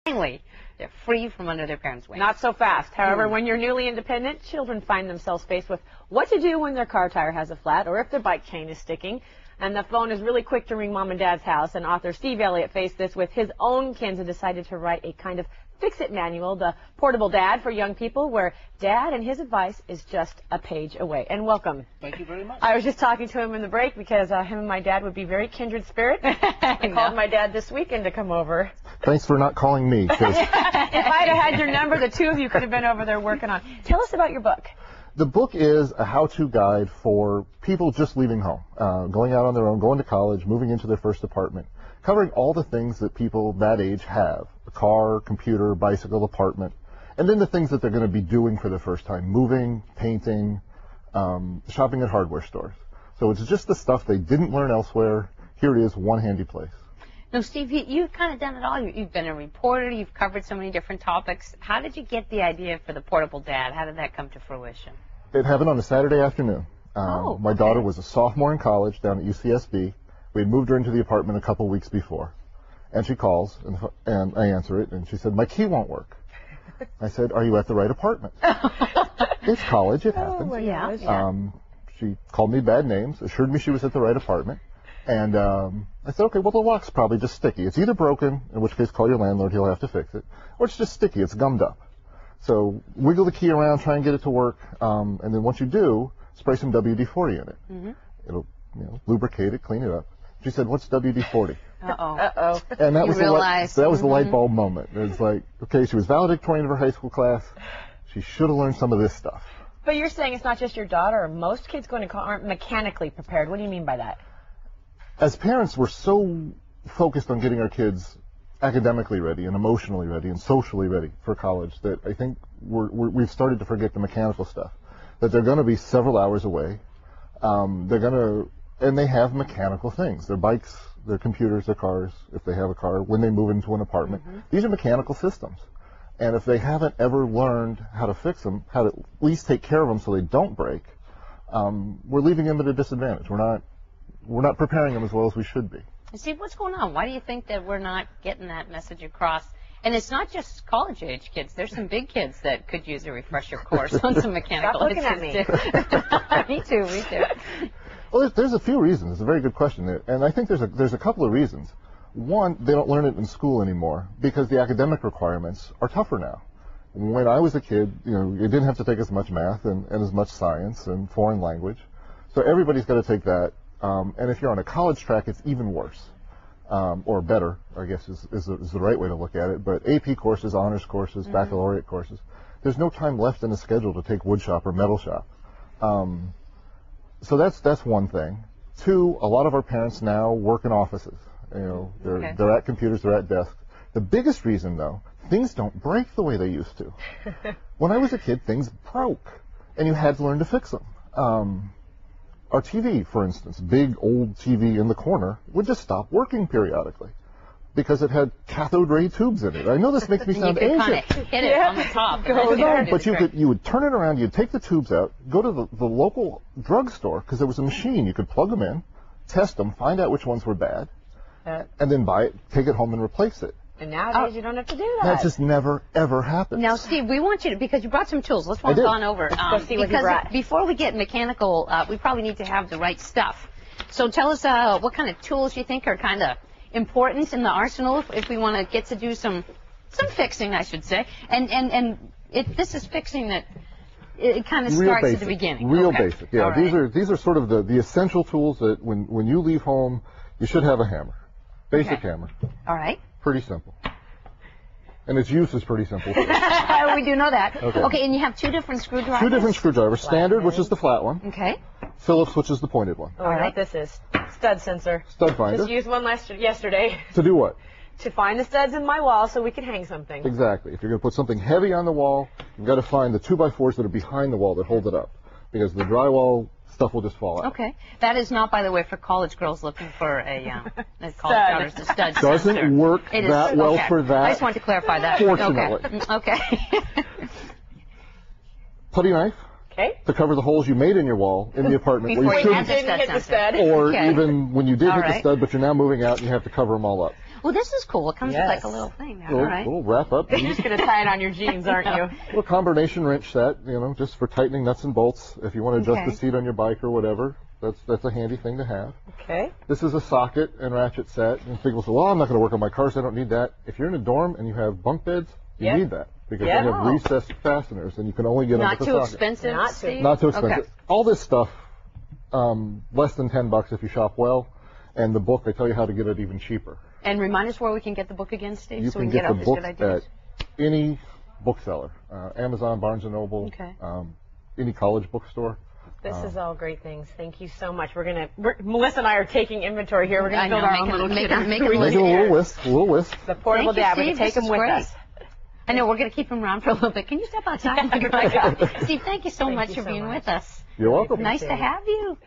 Finally, they're free from under their parents' wings. Not so fast. However, when you're newly independent, children find themselves faced with what to do when their car tire has a flat or if their bike chain is sticking. And the phone is really quick to ring Mom and Dad's house. And author Steve Elliott faced this with his own kids and decided to write a kind of fix-it manual, The Portable Dad for Young People, where Dad and his advice is just a page away. And welcome. Thank you very much. I was just talking to him in the break because him and my dad would be very kindred spirit. I called my dad this weekend to come over. Thanks for not calling me. If I'd have had your number, the two of you could have been over there working on. Tell us about your book. The book is a how-to guide for people just leaving home, going out on their own, going to college, moving into their first apartment, covering all the things that people that age have: a car, computer, bicycle, apartment, and then the things that they're going to be doing for the first time: moving, painting, shopping at hardware stores. So it's just the stuff they didn't learn elsewhere. Here it is, one handy place. Now, Steve, you've kind of done it all. You've been a reporter. You've covered so many different topics. How did you get the idea for the Portable Dad? How did that come to fruition? It happened on a Saturday afternoon. My daughter was a sophomore in college down at UCSB. We had moved her into the apartment a couple weeks before. And she calls, and I answer it, and she said, "My key won't work." I said, "Are you at the right apartment?" It's college, it happens. Oh, yeah. She called me bad names, assured me she was at the right apartment. And I said, "Okay, well, the lock's probably just sticky. It's either broken, in which case call your landlord, he'll have to fix it, or it's just sticky, it's gummed up. So wiggle the key around, try and get it to work, and then once you do, spray some WD-40 in it. Mm-hmm. It'll, lubricate it, clean it up." She said, "What's WD-40? Uh-oh. Uh-oh. And that was the light Mm-hmm. bulb moment. It was like, okay, she was valedictorian of her high school class. She should have learned some of this stuff. But you're saying it's not just your daughter. Most kids going to college aren't mechanically prepared. What do you mean by that? As parents, we're so focused on getting our kids academically ready and emotionally ready and socially ready for college that I think we've started to forget the mechanical stuff. That they're going to be several hours away. And they have mechanical things. Their bikes, their computers, their cars, if they have a car, when they move into an apartment. Mm-hmm. These are mechanical systems. And if they haven't ever learned how to fix them, how to at least take care of them so they don't break, we're leaving them at a disadvantage. We're not preparing them as well as we should be. Steve, what's going on? Why do you think that we're not getting that message across? And it's not just college-age kids. There's some big kids that could use a refresher course on some mechanical. Stop looking at me. Me too. Well, there's a few reasons. It's a very good question, and I think there's a couple of reasons. One, they don't learn it in school anymore because the academic requirements are tougher now. When I was a kid, you didn't have to take as much math and as much science and foreign language, so everybody's got to take that. And if you're on a college track, it's even worse, or better, I guess is the right way to look at it. But AP courses, honors courses, baccalaureate courses, there's no time left in the schedule to take woodshop or metal shop. So that's one thing. Two, a lot of our parents now work in offices. They're at computers, they're at desks. The biggest reason, though, things don't break the way they used to. When I was a kid, things broke, and you had to learn to fix them. Our TV, for instance, big old TV in the corner, would just stop working periodically because it had cathode ray tubes in it. I know this makes me sound ancient. You could kind of hit it on the top. But you would turn it around, you'd take the tubes out, go to the local drugstore, because there was a machine. You could plug them in, test them, find out which ones were bad, and then buy it, take it home and replace it. And nowadays you don't have to do that. That just never, ever happens. Now, Steve, we want you to, because you brought some tools. Let's walk on over. Let's see what you brought. Before we get mechanical, we probably need to have the right stuff. So tell us what kind of tools you think are kind of important in the arsenal if we want to get to do some fixing, I should say. And this is fixing that it kind of starts at the beginning. Real basic. Yeah, right. These are sort of the essential tools that when you leave home, you should have a hammer. Basic hammer. All right. Pretty simple. And its use is pretty simple. We do know that. Okay, and you have two different screwdrivers? Two different screwdrivers. Standard, which is the flat one. Okay. Phillips, which is the pointed one. Oh, I know what this is. Stud sensor. Stud finder. Just used one yesterday. To do what? To find the studs in my wall so we can hang something. Exactly. If you're going to put something heavy on the wall, you've got to find the 2x4s that are behind the wall that hold it up. Because the drywall stuff will just fall out. Okay. That is not, by the way, for college girls looking for a college daughters, the stud Doesn't sensor. work that well for that. I just wanted to clarify that. Fortunately. Okay. Putty knife. Okay. To cover the holes you made in your wall in the apartment. Before where you you had the stud sensor. Or even when you did hit the stud, but you're now moving out and you have to cover them all up. Well, this is cool. It comes with like a little thing there. All right. Little wrap up. You're just going to tie it on your jeans, aren't you? Little combination wrench set, you know, just for tightening nuts and bolts. If you want to adjust the seat on your bike or whatever, that's a handy thing to have. Okay. This is a socket and ratchet set. And people say, well, I'm not going to work on my car, so I don't need that. If you're in a dorm and you have bunk beds, you need that. Because you have recessed fasteners, and you can only get them with the socket. Not too expensive, Not too expensive. Okay. All this stuff, less than $10 if you shop well. And the book, I tell you how to get it even cheaper. And remind us where we can get the book again, Steve, so we can get the book at any bookseller, Amazon, Barnes & Noble, any college bookstore. This is all great things. Thank you so much. Melissa and I are taking inventory here. We're going to build our own little kit. Make a little list. The portable dad. We're going to take him with us. I know, we're going to keep him around for a little bit. Can you step outside? Steve, thank you so much for being with us. You're welcome. Nice to have you.